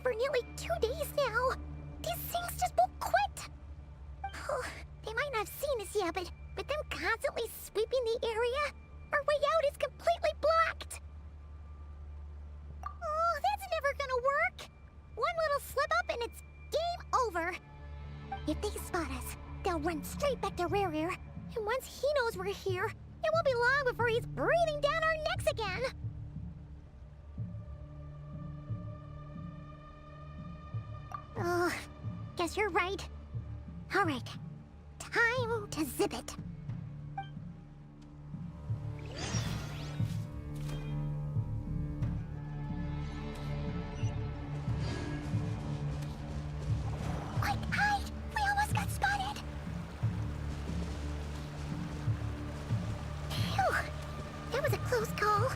for nearly 2 days now. These things just won't quit. Oh, they might not have seen us yet, but them constantly sweeping the area, our way out is completely blocked. Oh, that's never gonna work. One little slip up and it's game over. If they spot us, they'll run straight back to Rare. And once he knows we're here, it won't be long before he's breathing down our necks again. Oh, guess you're right. All right, time to zip it. Quick, hide! We almost got spotted. Phew, that was a close call.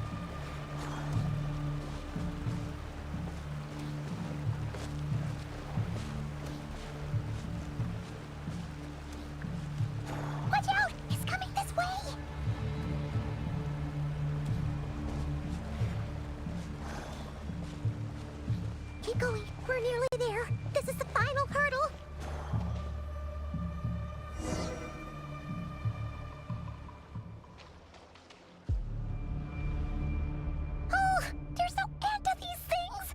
Watch out! It's coming this way! Keep going. We're nearly there. This is the final hurdle. Oh, there's no end to these things!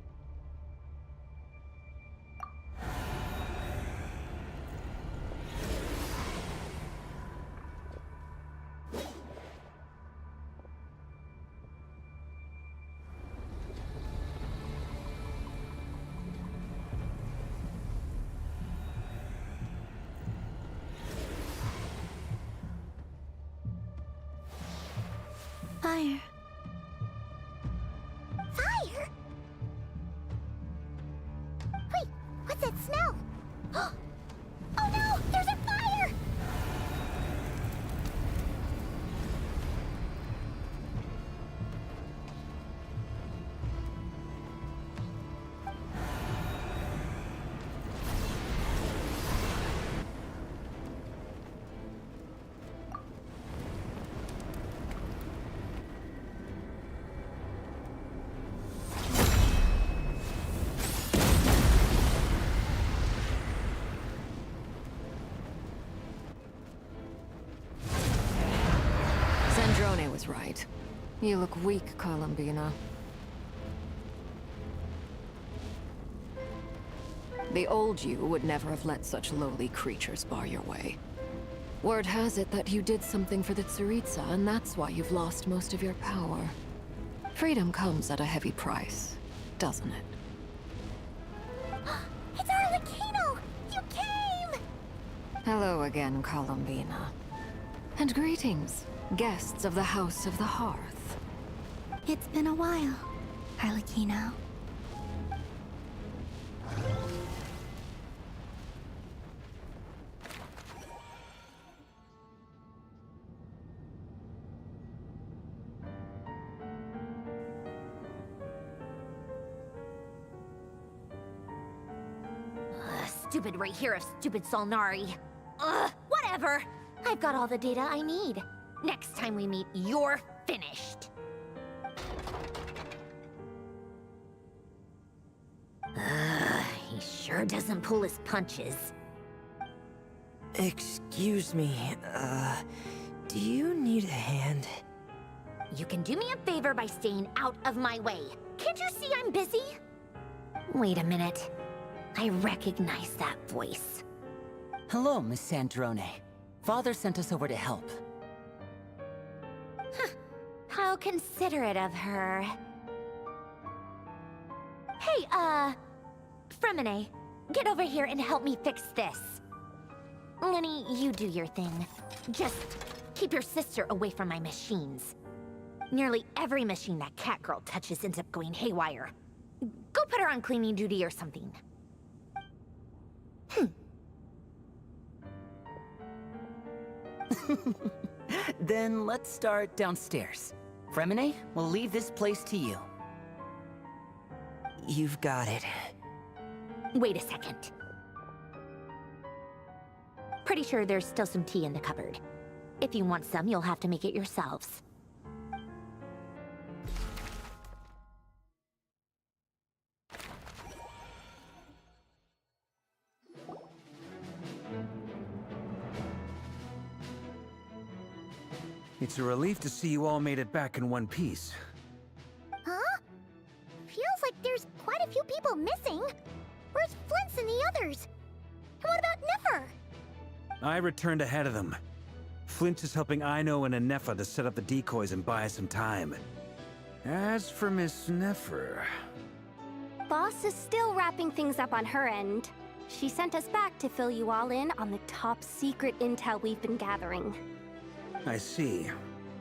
Fire. Fire? Wait, what's that smell? Oh no, there's a fire! Sandrone was right. You look weak, Columbina. The old you would never have let such lowly creatures bar your way. Word has it that you did something for the Tsaritsa, and that's why you've lost most of your power. Freedom comes at a heavy price, doesn't it? It's Arlecchino! You came! Hello again, Columbina. And greetings, guests of the House of the Hearth. It's been a while, Arlecchino. Stupid right here of stupid Solnari. Ugh, whatever. I've got all the data I need. Next time we meet, you're finished. He sure doesn't pull his punches. Excuse me, do you need a hand? You can do me a favor by staying out of my way. Can't you see I'm busy? Wait a minute. I recognize that voice. Hello, Miss Sandrone. Father sent us over to help. How considerate of her. Hey, Fremine, get over here and help me fix this. Lenny, you do your thing. Just keep your sister away from my machines. Nearly every machine that cat girl touches ends up going haywire. Go put her on cleaning duty or something. Then let's start downstairs. Fremine, we'll leave this place to you. You've got it. Wait a second. Pretty sure there's still some tea in the cupboard. If you want some, you'll have to make it yourselves. It's a relief to see you all made it back in one piece. Huh? Feels like there's quite a few people missing. Where's Flint's and the others? And what about Nefer? I returned ahead of them. Flint is helping Ino and Anefa to set up the decoys and buy us some time. As for Miss Nefer... Boss is still wrapping things up on her end. She sent us back to fill you all in on the top secret intel we've been gathering. I see.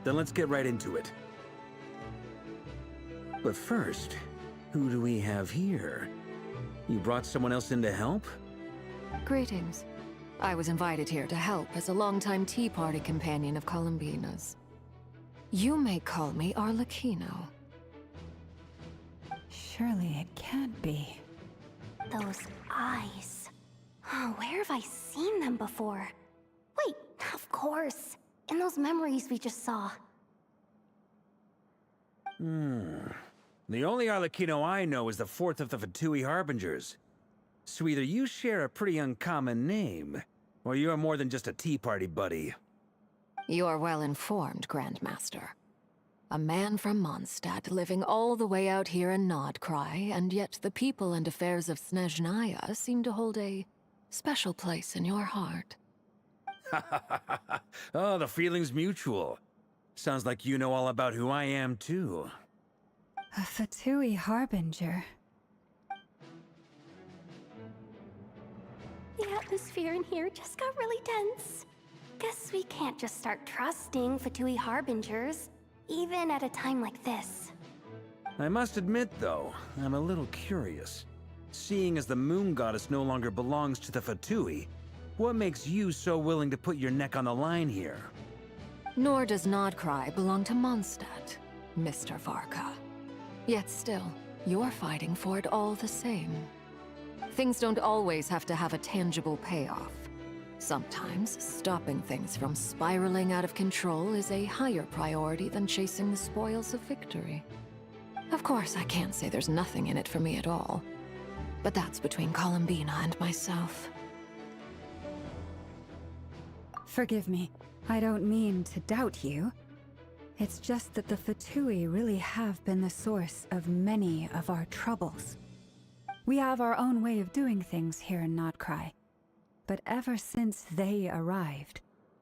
Then let's get right into it. But first, who do we have here? You brought someone else in to help? Greetings. I was invited here to help as a longtime Tea Party companion of Columbina's. You may call me Arlecchino. Surely it can't be. Those eyes. Oh, where have I seen them before? Wait, of course. In those memories we just saw. The only Arlecchino I know is the fourth of the Fatui Harbingers. So either you share a pretty uncommon name, or you're more than just a Tea Party buddy. You're well informed, Grandmaster. A man from Mondstadt living all the way out here in Nod-Krai, and yet the people and affairs of Snezhnaya seem to hold a special place in your heart. Oh, the feeling's mutual. Sounds like you know all about who I am, too. A Fatui Harbinger. The atmosphere in here just got really tense. Guess we can't just start trusting Fatui Harbingers, even at a time like this. I must admit, though, I'm a little curious. Seeing as the Moon Goddess no longer belongs to the Fatui, what makes you so willing to put your neck on the line here? Nor does Nod-Krai belong to Mondstadt, Mr. Varka. Yet still, you're fighting for it all the same. Things don't always have to have a tangible payoff. Sometimes, stopping things from spiraling out of control is a higher priority than chasing the spoils of victory. Of course, I can't say there's nothing in it for me at all. But that's between Columbina and myself. Forgive me. I don't mean to doubt you. It's just that the Fatui really have been the source of many of our troubles. We have our own way of doing things here in Nod-Krai. But ever since they arrived,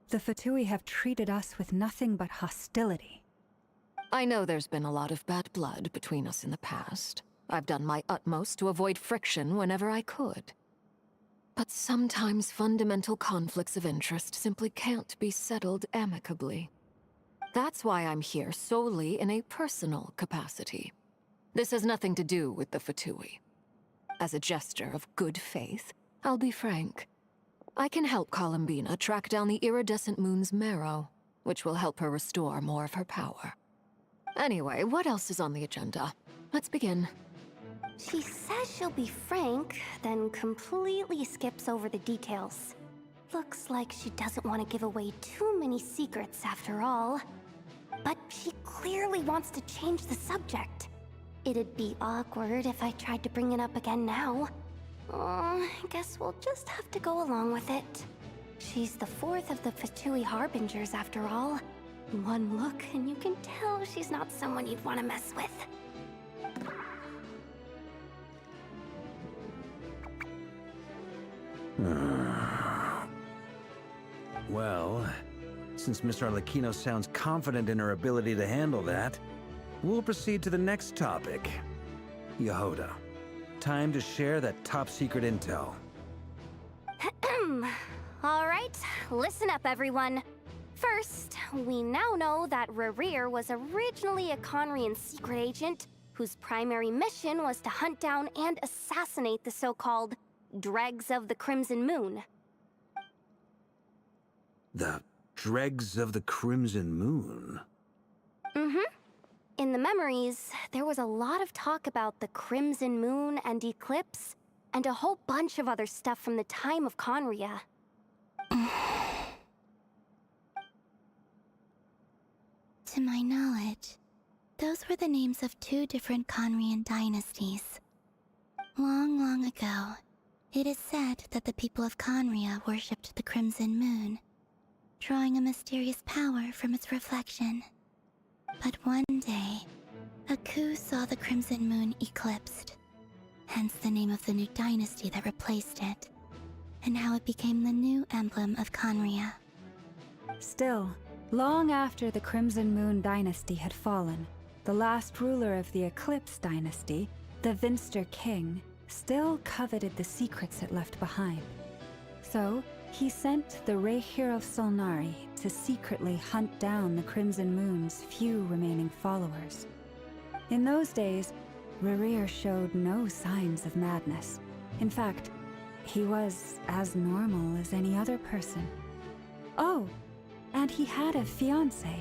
the Fatui have treated us with nothing but hostility. I know there's been a lot of bad blood between us in the past. I've done my utmost to avoid friction whenever I could. But sometimes fundamental conflicts of interest simply can't be settled amicably. That's why I'm here solely in a personal capacity. This has nothing to do with the Fatui. As a gesture of good faith, I'll be frank. I can help Columbina track down the iridescent moon's marrow, which will help her restore more of her power. Anyway, what else is on the agenda? Let's begin. She says she'll be frank, then completely skips over the details. Looks like she doesn't want to give away too many secrets after all. But she clearly wants to change the subject. It'd be awkward if I tried to bring it up again now. I guess we'll just have to go along with it. She's the fourth of the Fatui Harbingers after all. One look and you can tell she's not someone you'd want to mess with. Well, since Miss Arlecchino sounds confident in her ability to handle that, we'll proceed to the next topic. Yehoda, time to share that top-secret intel. Alright, listen up everyone. First, we now know that Rerir was originally a Conrian secret agent whose primary mission was to hunt down and assassinate the so-called Dregs of the Crimson Moon. The Dregs of the Crimson Moon? In the memories, there was a lot of talk about the Crimson Moon and Eclipse, and a whole bunch of other stuff from the time of Conria. To my knowledge, those were the names of two different Conrian dynasties. Long, long ago, it is said that the people of Conria worshipped the Crimson Moon. drawing a mysterious power from its reflection. But one day, Aku saw the crimson moon eclipsed, hence the name of the new dynasty that replaced it, and how it became the new emblem of Conria. Still, long after the Crimson Moon dynasty had fallen, the last ruler of the Eclipse dynasty, the Vinster King, still coveted the secrets it left behind. So, he sent the Rehir of Solnari to secretly hunt down the Crimson Moon's few remaining followers. In those days, Rerir showed no signs of madness. In fact, he was as normal as any other person. Oh, and he had a fiancé,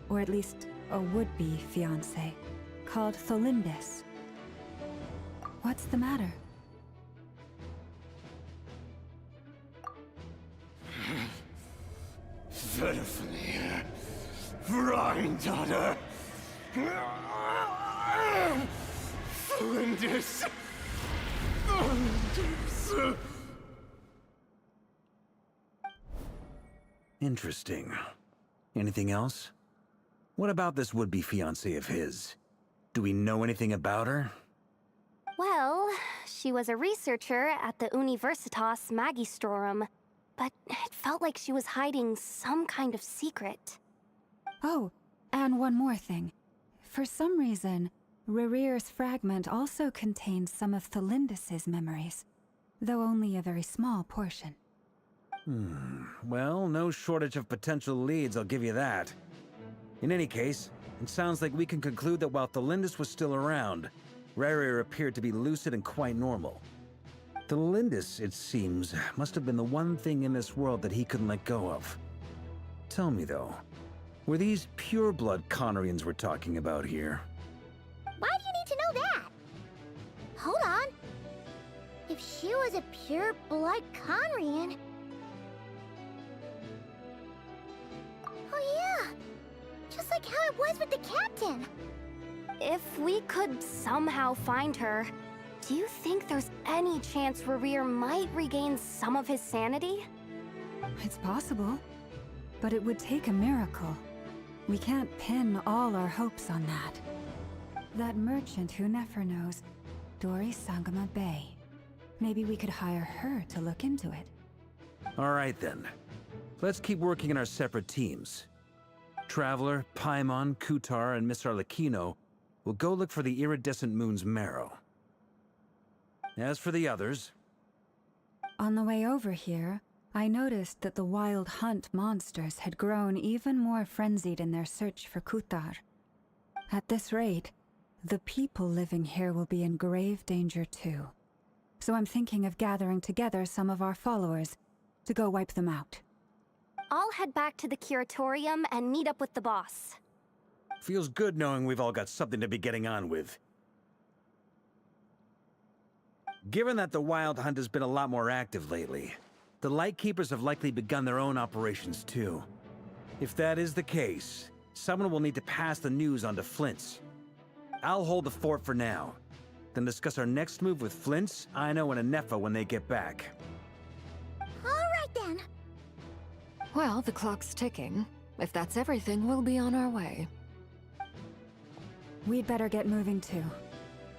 or at least a would-be fiancé, called Tholindis. What's the matter? Pitifully, Rhine-daughter. Flinders. Interesting. Anything else? What about this would-be fiancé of his? Do we know anything about her? Well, she was a researcher at the Universitas Magistrorum, but it felt like she was hiding some kind of secret. Oh, and one more thing. For some reason, Rerir's fragment also contains some of Tholindis' memories, though only a very small portion. Well, no shortage of potential leads, I'll give you that. In any case, it sounds like we can conclude that while Tholindis was still around, Rerir appeared to be lucid and quite normal. Tholindis, it seems, must have been the one thing in this world that he couldn't let go of. Tell me though, were these pure-blood Conrians we're talking about here? Why do you need to know that? Hold on. If she was a pure-blood Conrian... Oh yeah! Just like how it was with the captain! If we could somehow find her, do you think there's any chance Rerir might regain some of his sanity? It's possible, but it would take a miracle. We can't pin all our hopes on that. That merchant who Nefer knows, Dori Sangama Bay. Maybe we could hire her to look into it. All right then. Let's keep working in our separate teams. Traveler, Paimon, Kutar, and Miss Arlecchino will go look for the iridescent moon's marrow. As for the others... On the way over here, I noticed that the wild hunt monsters had grown even more frenzied in their search for Kutar. At this rate, the people living here will be in grave danger too. So I'm thinking of gathering together some of our followers to go wipe them out. I'll head back to the curatorium and meet up with the boss. Feels good knowing we've all got something to be getting on with. Given that the Wild Hunt has been a lot more active lately, the Lightkeepers have likely begun their own operations too. If that is the case, someone will need to pass the news on to Flint's. I'll hold the fort for now, then discuss our next move with Flint's, Aino, and Anefa when they get back. Alright then. Well, the clock's ticking. If that's everything, we'll be on our way. We'd better get moving too.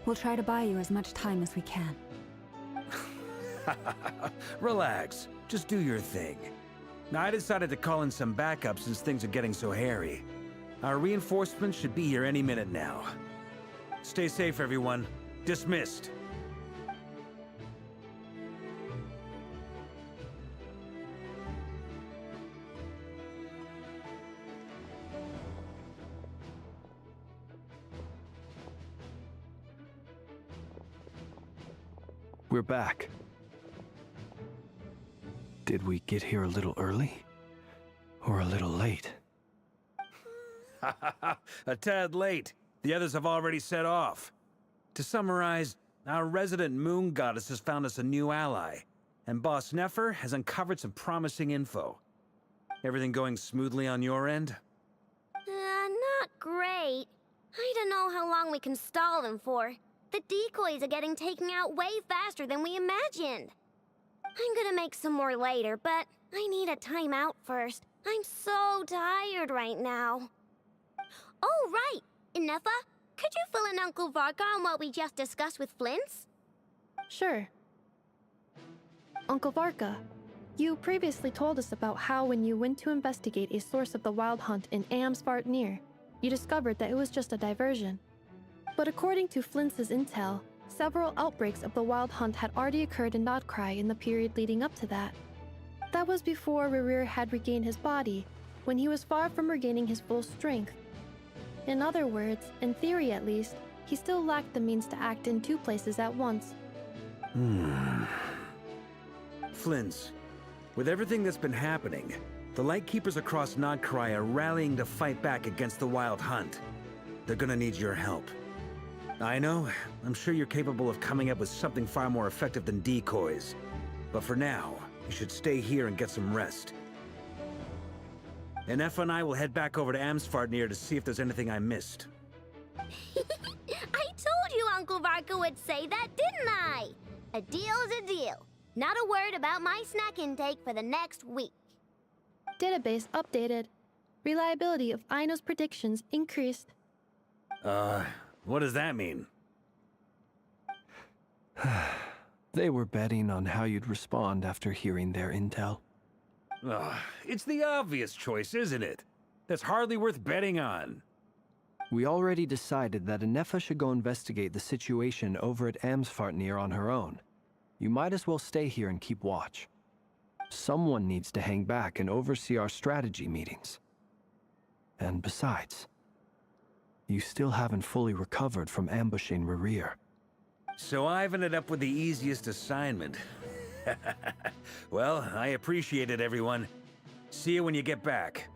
We'll try to buy you as much time as we can. Relax. Just do your thing. Now, I decided to call in some backup since things are getting so hairy. Our reinforcements should be here any minute now. Stay safe, everyone. Dismissed. We're back. Did we get here a little early? Or a little late? A tad late. The others have already set off. To summarize, our resident moon goddess has found us a new ally, and Boss Nefer has uncovered some promising info. Everything going smoothly on your end? Not great. I don't know how long we can stall them for. The decoys are getting taken out way faster than we imagined. I'm gonna make some more later, but I need a timeout first, I'm so tired right now. Oh, right. Ineffa, could you fill in Uncle Varka on what we just discussed with Flints? Sure. Uncle Varka, you previously told us about how when you went to investigate a source of the Wild Hunt in Amsvartnir, you discovered that it was just a diversion. But according to Flints' intel, several outbreaks of the Wild Hunt had already occurred in Nod-Krai in the period leading up to that. That was before Rerir had regained his body, when he was far from regaining his full strength. In other words, in theory at least, he still lacked the means to act in two places at once. Flints, with everything that's been happening, the Lightkeepers across Nod-Krai are rallying to fight back against the Wild Hunt. They're gonna need your help. I know, I'm sure you're capable of coming up with something far more effective than decoys. But for now, you should stay here and get some rest. Ineffa and I will head back over to Amsvartnir to see if there's anything I missed. I told you Uncle Varka would say that, didn't I? A deal's a deal. Not a word about my snack intake for the next week. Database updated. Reliability of Aino's predictions increased. What does that mean? They were betting on how you'd respond after hearing their intel. It's the obvious choice, isn't it? That's hardly worth betting on. We already decided that Ineffa should go investigate the situation over at Amsvartnir on her own. You might as well stay here and keep watch. Someone needs to hang back and oversee our strategy meetings. And besides, you still haven't fully recovered from ambushing Rerir. So I've ended up with the easiest assignment. Well, I appreciate it, everyone. See you when you get back.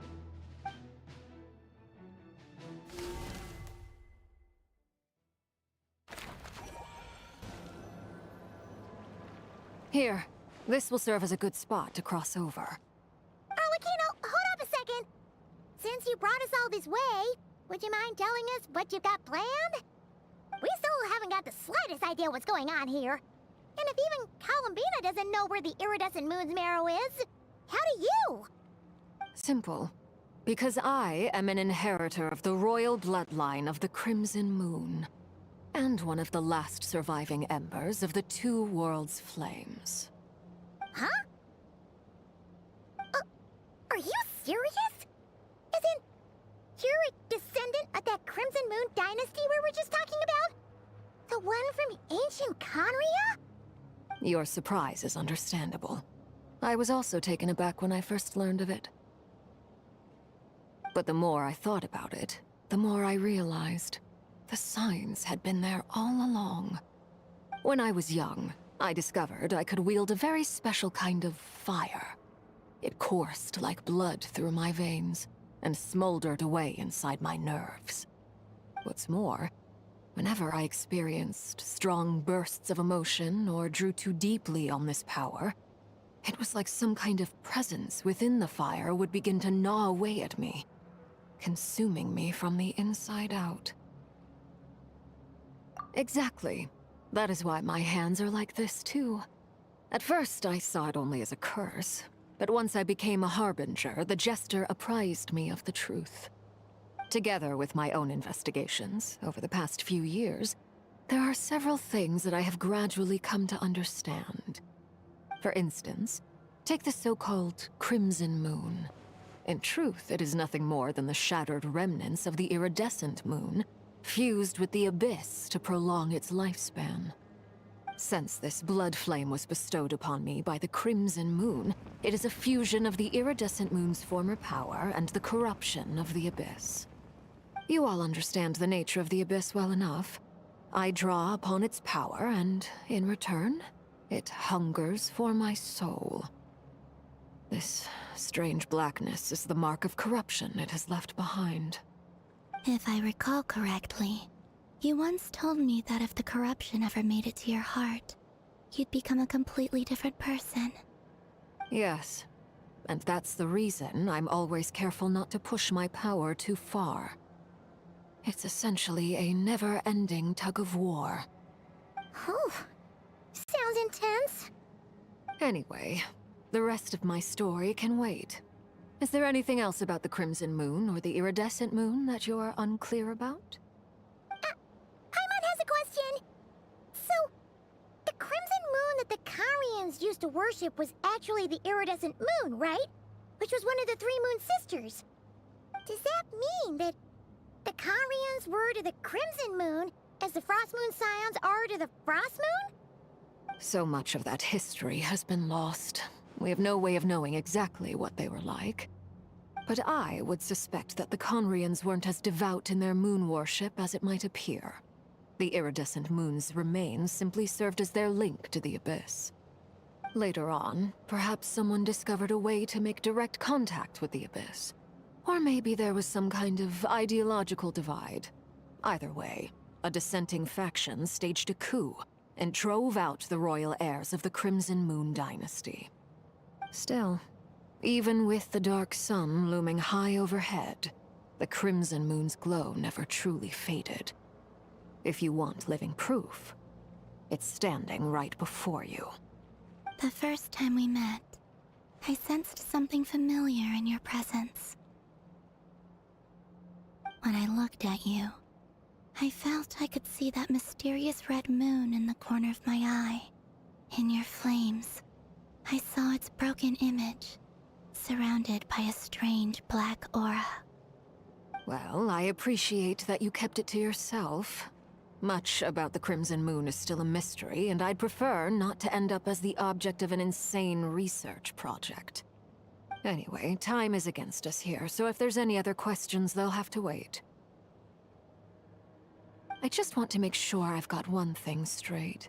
Here, this will serve as a good spot to cross over. Arlecchino, hold up a second. Since you brought us all this way, would you mind telling us what you've got planned? We still haven't got the slightest idea what's going on here. And if even Columbina doesn't know where the iridescent moon's marrow is, how do you? Simple. Because I am an inheritor of the royal bloodline of the Crimson Moon, and one of the last surviving embers of the Two Worlds' flames. Huh? Are you serious? Isn't you're a descendant of that Crimson Moon dynasty we were just talking about? The one from ancient Conria? Your surprise is understandable. I was also taken aback when I first learned of it. But the more I thought about it, the more I realized the signs had been there all along. When I was young, I discovered I could wield a very special kind of fire. It coursed like blood through my veins and smoldered away inside my nerves. What's more, whenever I experienced strong bursts of emotion or drew too deeply on this power, it was like some kind of presence within the fire would begin to gnaw away at me, consuming me from the inside out. Exactly. That is why my hands are like this, too. At first, I saw it only as a curse, but once I became a harbinger, the jester apprised me of the truth. Together with my own investigations over the past few years, there are several things that I have gradually come to understand. For instance, take the so-called Crimson Moon. In truth, it is nothing more than the shattered remnants of the iridescent moon, fused with the abyss to prolong its lifespan. Since this blood flame was bestowed upon me by the Crimson Moon, it is a fusion of the iridescent moon's former power and the corruption of the abyss. You all understand the nature of the abyss well enough. I draw upon its power, and in return, it hungers for my soul. This strange blackness is the mark of corruption it has left behind. If I recall correctly, you once told me that if the corruption ever made it to your heart, you'd become a completely different person. Yes, and that's the reason I'm always careful not to push my power too far. It's essentially a never-ending tug-of-war. Whew. Sounds intense. Anyway, the rest of my story can wait. Is there anything else about the Crimson Moon or the Iridescent Moon that you're unclear about? Paimon has a question. So, the Crimson Moon that the Karians used to worship was actually the Iridescent Moon, right? Which was one of the three Moon Sisters. Does that mean that the Karians were to the Crimson Moon as the Frost Moon Scions are to the Frost Moon? So much of that history has been lost. We have no way of knowing exactly what they were like. But I would suspect that the Conrians weren't as devout in their moon worship as it might appear. The iridescent moon's remains simply served as their link to the Abyss. Later on, perhaps someone discovered a way to make direct contact with the Abyss. Or maybe there was some kind of ideological divide. Either way, a dissenting faction staged a coup and drove out the royal heirs of the Crimson Moon dynasty. Still, even with the dark sun looming high overhead, the Crimson Moon's glow never truly faded. If you want living proof, it's standing right before you. The first time we met, I sensed something familiar in your presence. When I looked at you, I felt I could see that mysterious red moon in the corner of my eye. In your flames, I saw its broken image, surrounded by a strange black aura. Well, I appreciate that you kept it to yourself. Much about the Crimson Moon is still a mystery, and I'd prefer not to end up as the object of an insane research project. Anyway, time is against us here, so if there's any other questions, they'll have to wait. I just want to make sure I've got one thing straight.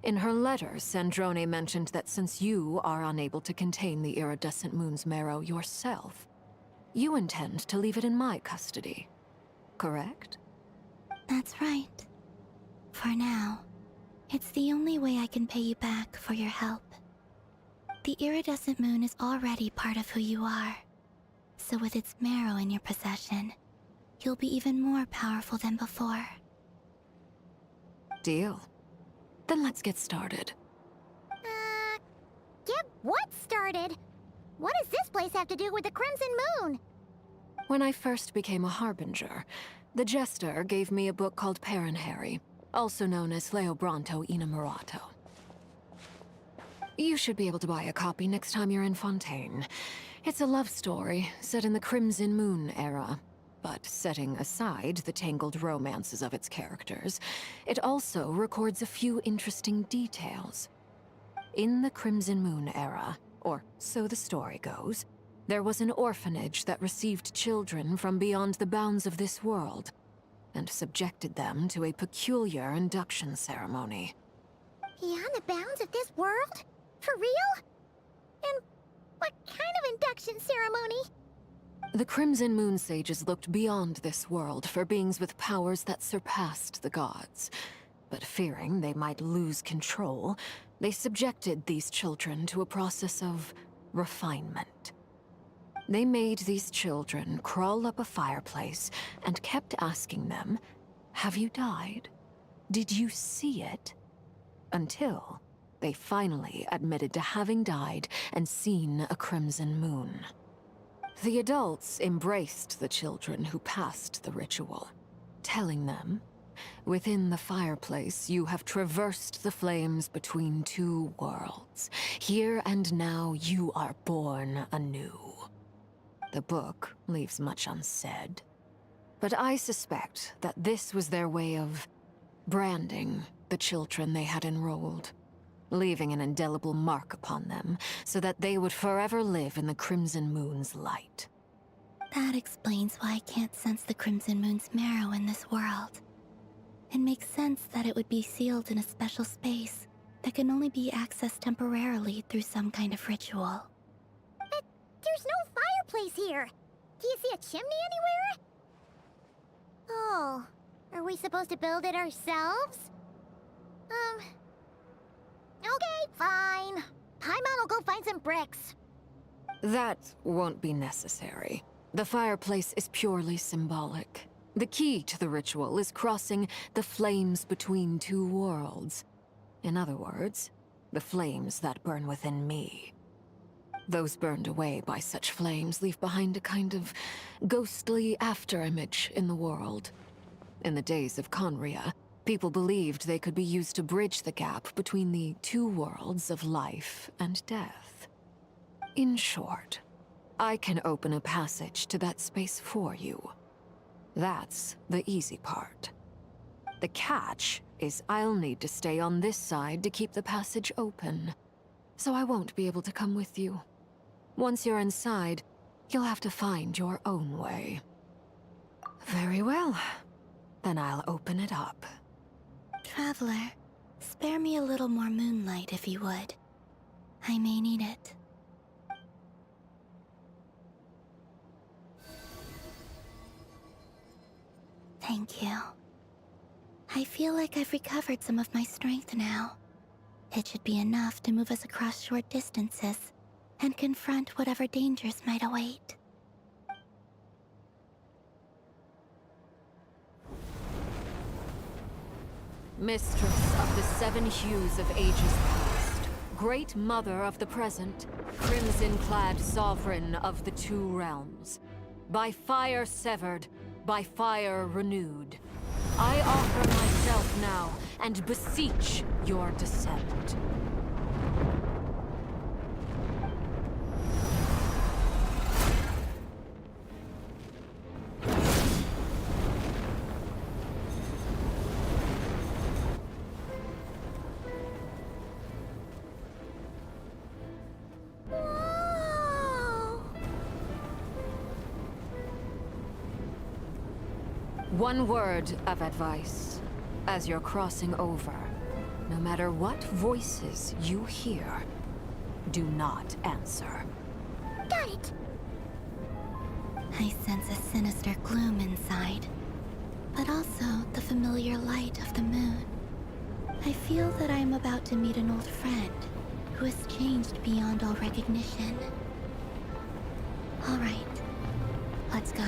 In her letter, Sandrone mentioned that since you are unable to contain the iridescent moon's marrow yourself, you intend to leave it in my custody. Correct? That's right. For now, it's the only way I can pay you back for your help. The iridescent moon is already part of who you are, so with its marrow in your possession, you'll be even more powerful than before. Deal. Then let's get started. Get what started? What does this place have to do with the Crimson Moon? When I first became a Harbinger, the Jester gave me a book called Paranhari, also known as Leobranto Innamorato. You should be able to buy a copy next time you're in Fontaine. It's a love story set in the Crimson Moon era. But setting aside the tangled romances of its characters, it also records a few interesting details. In the Crimson Moon era, or so the story goes, there was an orphanage that received children from beyond the bounds of this world, and subjected them to a peculiar induction ceremony. Beyond the bounds of this world? For real? And what kind of induction ceremony? The Crimson Moon sages looked beyond this world for beings with powers that surpassed the gods. But fearing they might lose control, they subjected these children to a process of refinement. They made these children crawl up a fireplace and kept asking them, "Have you died? Did you see it?" Until they finally admitted to having died and seen a crimson moon. The adults embraced the children who passed the ritual, telling them, "Within the fireplace, you have traversed the flames between two worlds. Here and now, you are born anew." The book leaves much unsaid, but I suspect that this was their way of branding the children they had enrolled, leaving an indelible mark upon them so that they would forever live in the Crimson Moon's light. That explains why I can't sense the Crimson Moon's marrow in this world. It makes sense that it would be sealed in a special space that can only be accessed temporarily through some kind of ritual. But there's no fireplace here. Do you see a chimney anywhere? Oh, are we supposed to build it ourselves? Okay, fine. Paimon will go find some bricks. That won't be necessary. The fireplace is purely symbolic. The key to the ritual is crossing the flames between two worlds. In other words, the flames that burn within me. Those burned away by such flames leave behind a kind of ghostly afterimage in the world. In the days of Conria, people believed they could be used to bridge the gap between the two worlds of life and death. In short, I can open a passage to that space for you. That's the easy part. The catch is I'll need to stay on this side to keep the passage open, so I won't be able to come with you. Once you're inside, you'll have to find your own way. Very well. Then I'll open it up. Traveler, spare me a little more moonlight if you would. I may need it. Thank you. I feel like I've recovered some of my strength now. It should be enough to move us across short distances and confront whatever dangers might await. Mistress of the seven hues of ages past, great mother of the present, crimson-clad sovereign of the two realms, by fire severed, by fire renewed, I offer myself now and beseech your descent. One word of advice. As you're crossing over, no matter what voices you hear, do not answer. Got it! I sense a sinister gloom inside, but also the familiar light of the moon. I feel that I am about to meet an old friend who has changed beyond all recognition. All right, let's go.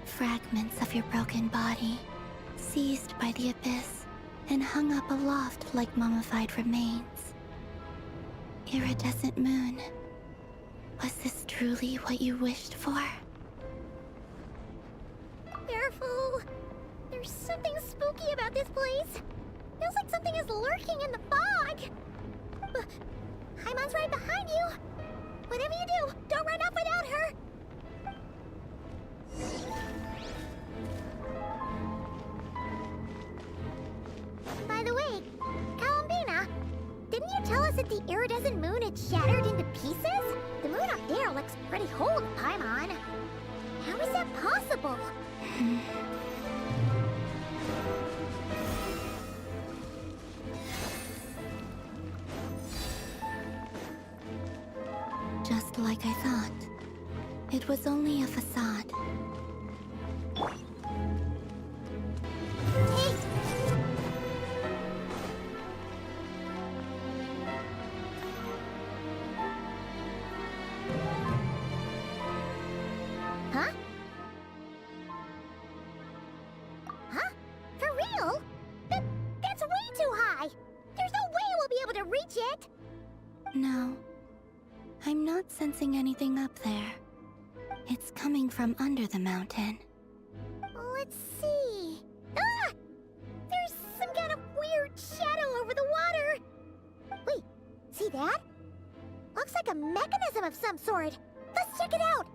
Fragments of your broken body, seized by the abyss, and hung up aloft like mummified remains. Iridescent moon, was this truly what you wished for? Careful! There's something spooky about this place. Feels like something is lurking in the fog. Haimon's right behind you. Whatever you do, don't run off without her. By the way, Kalambina, didn't you tell us that the iridescent moon had shattered into pieces? The moon up there looks pretty whole to Paimon. How is that possible? Just like I thought. It was only a facade. Hey! Huh? Huh? For real? That's way too high! There's no way we'll be able to reach it! No. I'm not sensing anything up there. It's coming from under the mountain. Let's see. Ah! There's some kind of weird shadow over the water. Wait, see that? Looks like a mechanism of some sort. Let's check it out.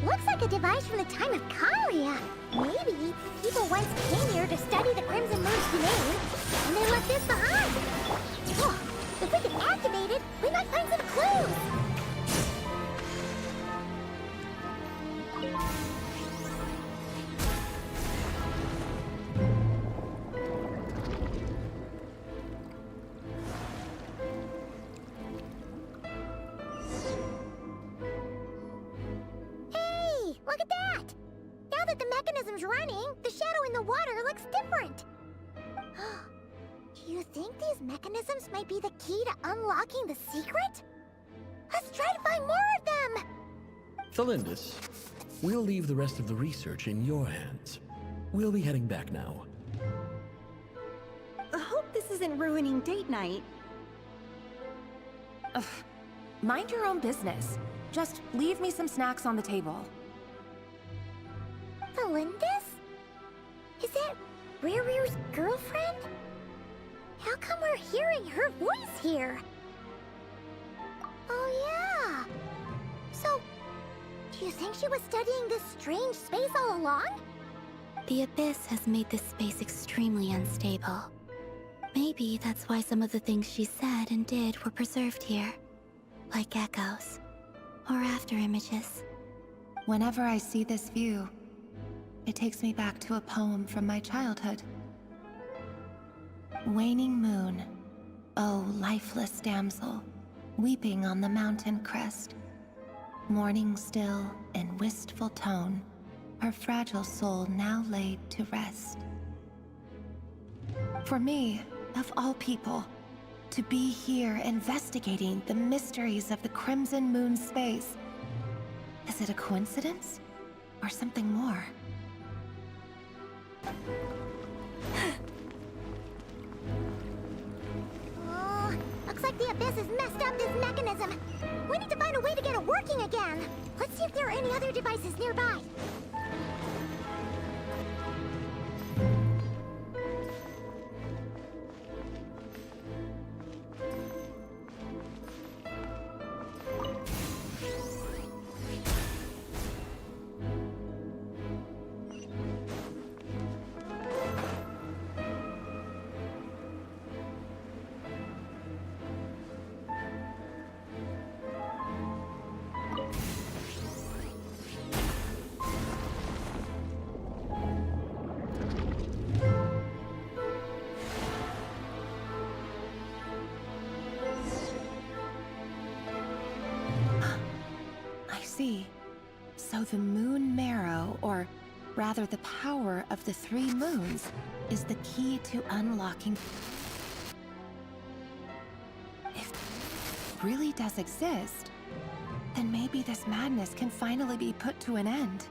Looks like a device from the time of Kalia. Maybe people once came here to study the Crimson Moon's domain, and they left this behind. Oh, if we can activate it, we might find some clues. Look at that! Now that the mechanism's running, the shadow in the water looks different. Do you think these mechanisms might be the key to unlocking the secret? Let's try to find more of them! Thalindis, we'll leave the rest of the research in your hands. We'll be heading back now. I hope this isn't ruining date night. Ugh. Mind your own business. Just leave me some snacks on the table. Valindis? Is that Riru's girlfriend? How come we're hearing her voice here? Oh yeah! So, do you think she was studying this strange space all along? The Abyss has made this space extremely unstable. Maybe that's why some of the things she said and did were preserved here. Like echoes. Or after images. Whenever I see this view, it takes me back to a poem from my childhood. Waning moon, oh lifeless damsel, weeping on the mountain crest. Mourning still in wistful tone, her fragile soul now laid to rest. For me, of all people, to be here investigating the mysteries of the Crimson Moon space. Is it a coincidence? Or something more? Oh, looks like the Abyss has messed up this mechanism. We need to find a way to get it working again. Let's see if there are any other devices nearby. So the moon marrow, or rather the power of the 3 moons, is the key to unlocking. If it really does exist, then maybe this madness can finally be put to an end.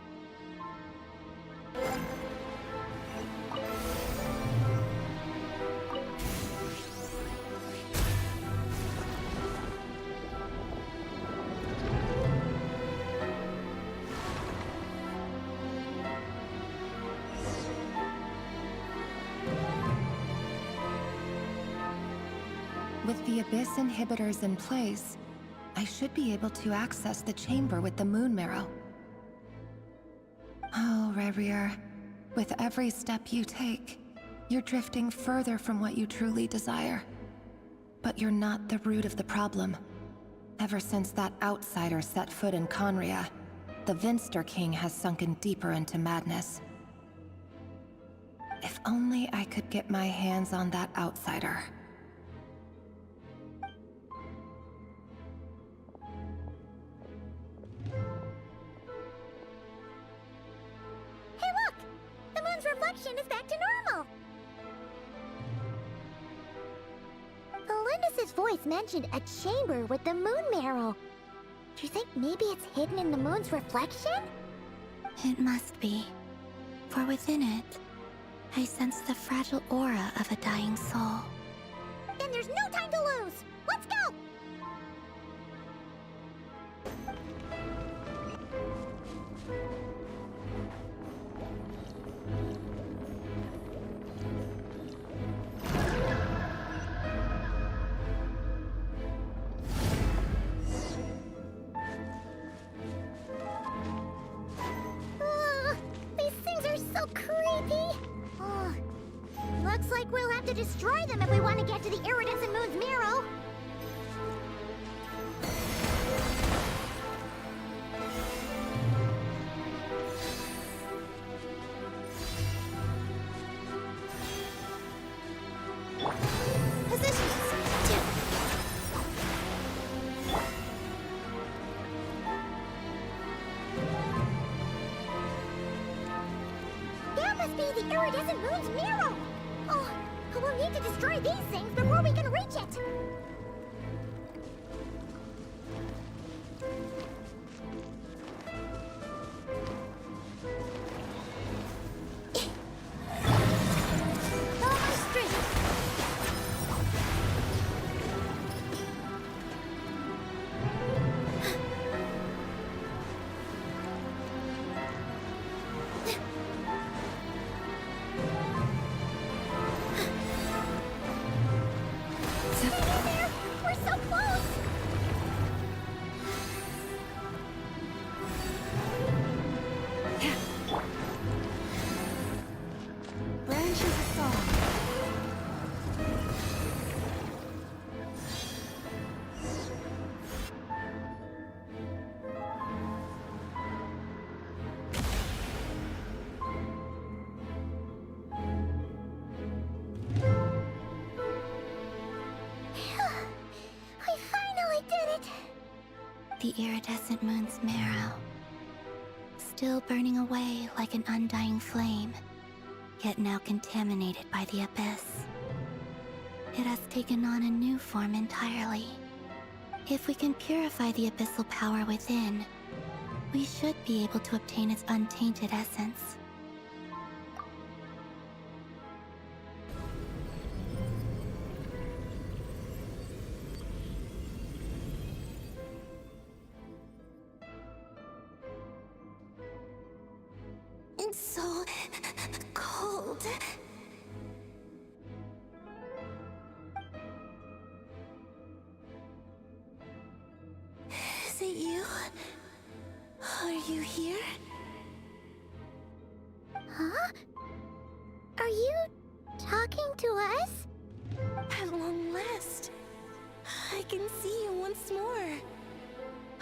With the Abyss inhibitors in place, I should be able to access the chamber with the moon marrow. Oh, Rerir, with every step you take, you're drifting further from what you truly desire. But you're not the root of the problem. Ever since that outsider set foot in Conria, the Vinster King has sunken deeper into madness. If only I could get my hands on that outsider. Reflection is back to normal. Valindis' voice mentioned a chamber with the moon marrow. you think maybe it's hidden in the moon's reflection? It must be. For within it, I sense the fragile aura of a dying soul. Then there's no time to lose! Let's go! These things are so creepy! Looks like we'll have to destroy them if we want to get to the iridescent moon's marrow. That must be the iridescent moon's marrow! Oh, we'll need to destroy these things before we can reach it! All my strength! We're so close! Branches of song. We finally did it! The iridescent moon's marrow. Still burning away like an undying flame, yet now contaminated by the abyss. It has taken on a new form entirely. If we can purify the abyssal power within, we should be able to obtain its untainted essence. It's so cold. Is it you? Are you here? Huh? Are you talking to us? At long last, I can see you once more.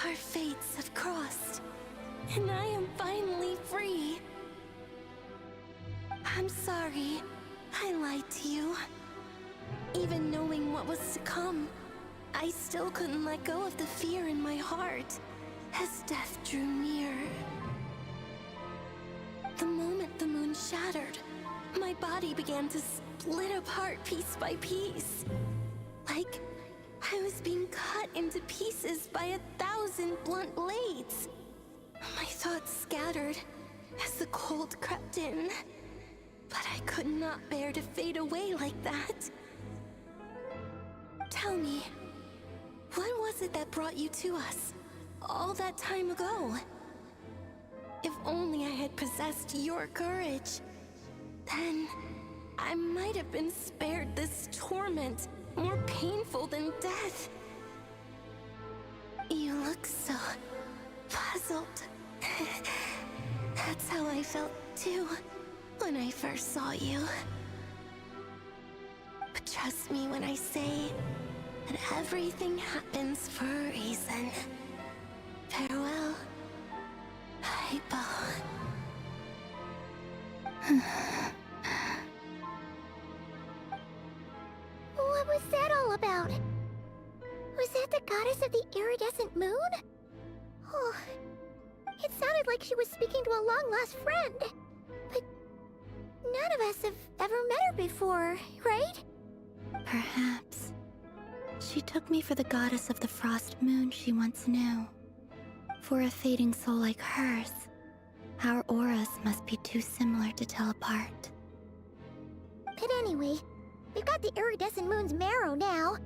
Our fates have crossed, and I am finally free. I'm sorry, I lied to you. Even knowing what was to come, I still couldn't let go of the fear in my heart as death drew near. The moment the moon shattered, my body began to split apart piece by piece. Like I was being cut into pieces by 1,000 blunt blades. My thoughts scattered as the cold crept in. But I could not bear to fade away like that. Tell me, what was it that brought you to us all that time ago? If only I had possessed your courage, then I might have been spared this torment more painful than death. You look so puzzled. That's how I felt too when I first saw you. But trust me when I say that everything happens for a reason. Farewell, Hypo. What was that all about? Was that the goddess of the iridescent moon? Oh, it sounded like she was speaking to a long-lost friend. But none of us have ever met her before, right? Perhaps. She took me for the goddess of the frost moon she once knew. For a fading soul like hers, our auras must be too similar to tell apart. But anyway, we've got the iridescent moon's marrow now.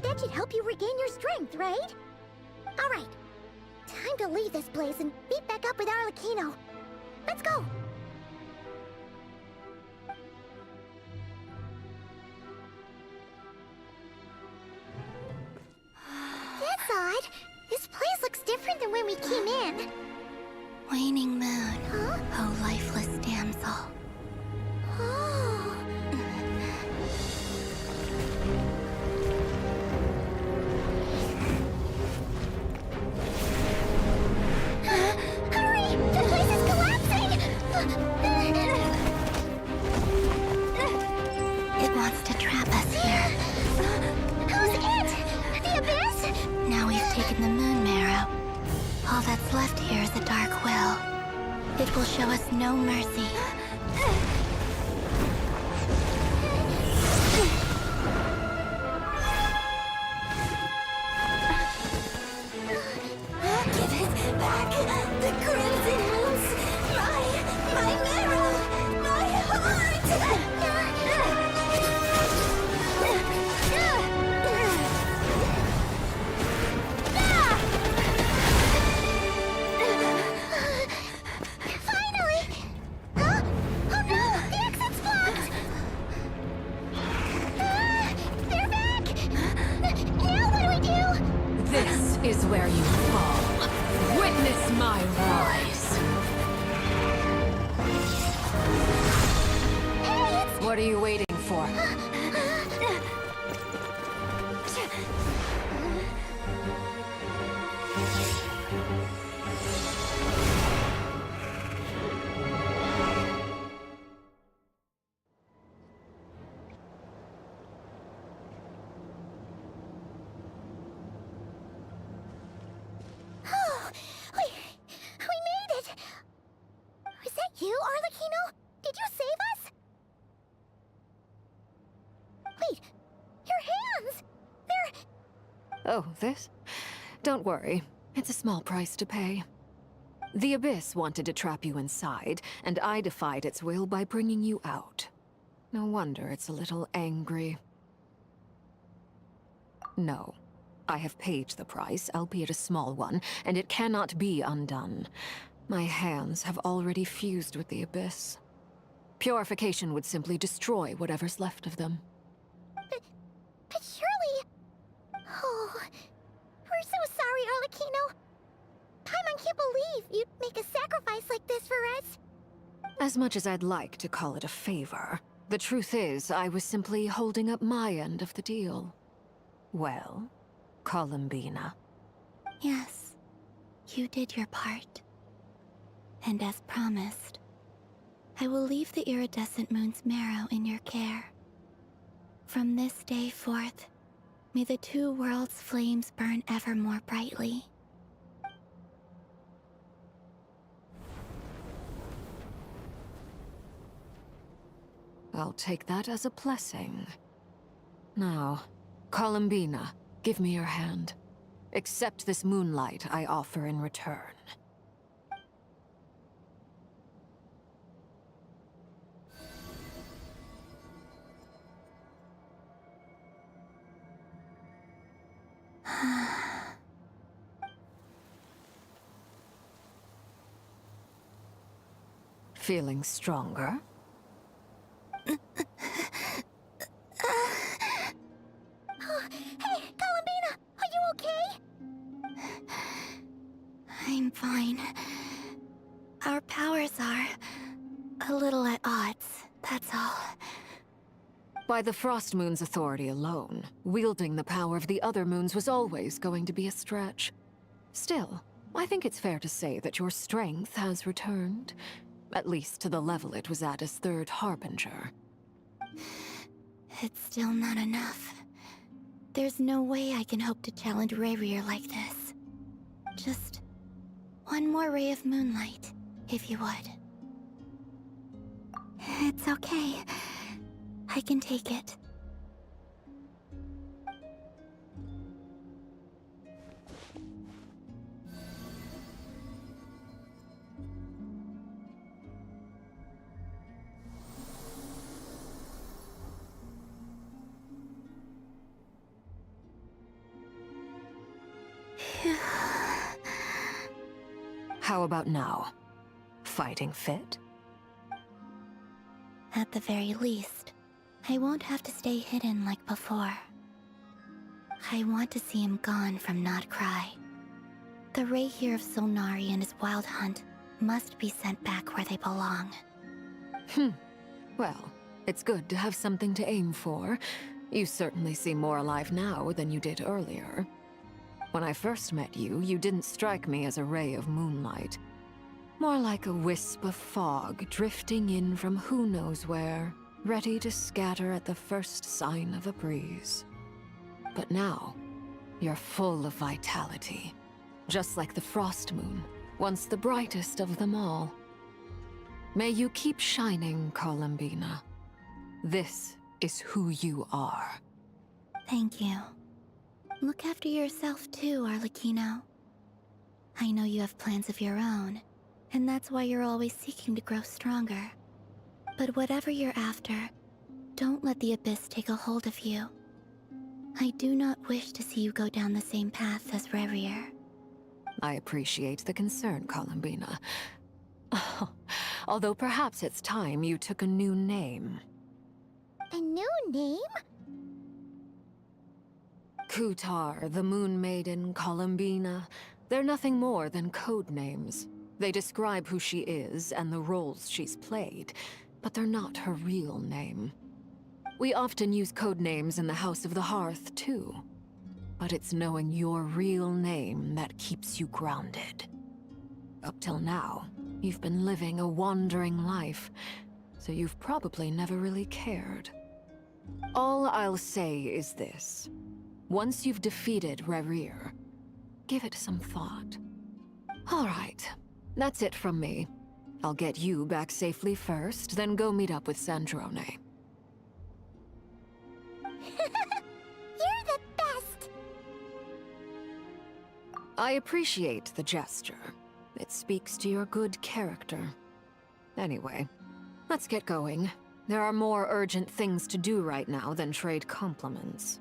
That should help you regain your strength, right? Alright, time to leave this place and meet back up with Arlecchino. Let's go! That's odd. This place looks different than when we came in. Waning moon, Huh? oh lifeless damsel. Oh. Hurry! The place is collapsing! It wants to trap us here. Who's it? The Abyss? Now we've taken the moon marrow. All that's left here is a dark will. It will show us no mercy. Give it back! The crimson moons! My marrow! My heart! Finally! Huh? Oh no! The exit's blocked! They're back! Now what do we do? This is where you fall. Witness my rise. Hey, it's... What are you waiting for? Oh, we made it! Was that you, Arlecchino? Did you save us? Wait, your hands! They're... Oh, this? Don't worry. It's a small price to pay. The Abyss wanted to trap you inside, and I defied its will by bringing you out. No wonder it's a little angry. No. I have paid the price, albeit a small one, and it cannot be undone. My hands have already fused with the Abyss. Purification would simply destroy whatever's left of them. But surely... Oh, we're so sorry, Arlecchino. Paimon can't believe you'd make a sacrifice like this for us. As much as I'd like to call it a favor, the truth is I was simply holding up my end of the deal. Well, Columbina. Yes, you did your part. And as promised, I will leave the iridescent moon's marrow in your care. From this day forth, may the two worlds' flames burn ever more brightly. I'll take that as a blessing. Now, Columbina, give me your hand. Accept this moonlight I offer in return. Feeling stronger? Hey, Columbina, are you okay? I'm fine. Our powers are a little at odds, that's all. By the Frost Moon's authority alone, wielding the power of the other moons was always going to be a stretch. Still, I think it's fair to say that your strength has returned, at least to the level it was at as Third Harbinger. It's still not enough. There's no way I can hope to challenge Rayrir like this. Just one more ray of moonlight, if you would. It's okay. I can take it. How about now? Fighting fit? At the very least, I won't have to stay hidden like before. I want to see him gone from Nod-Krai. The Rahier of Solnari and his wild hunt must be sent back where they belong. Well, it's good to have something to aim for. You certainly seem more alive now than you did earlier. When I first met you, you didn't strike me as a ray of moonlight. More like a wisp of fog drifting in from who knows where, ready to scatter at the first sign of a breeze. But now, you're full of vitality. Just like the frost moon, once the brightest of them all. May you keep shining, Columbina. This is who you are. Thank you. Look after yourself too, Arlecchino. I know you have plans of your own, and that's why you're always seeking to grow stronger. But whatever you're after, don't let the Abyss take a hold of you. I do not wish to see you go down the same path as Revier. I appreciate the concern, Columbina. Although perhaps it's time you took a new name. A new name? Kutar, the Moon Maiden, Columbina. They're nothing more than code names. They describe who she is and the roles she's played, but they're not her real name. We often use code names in the House of the Hearth, too. But it's knowing your real name that keeps you grounded. Up till now, you've been living a wandering life, so you've probably never really cared. All I'll say is this. Once you've defeated Revier, give it some thought. All right, that's it from me. I'll get you back safely first, then go meet up with Sandrone. You're the best! I appreciate the gesture. It speaks to your good character. Anyway, let's get going. There are more urgent things to do right now than trade compliments.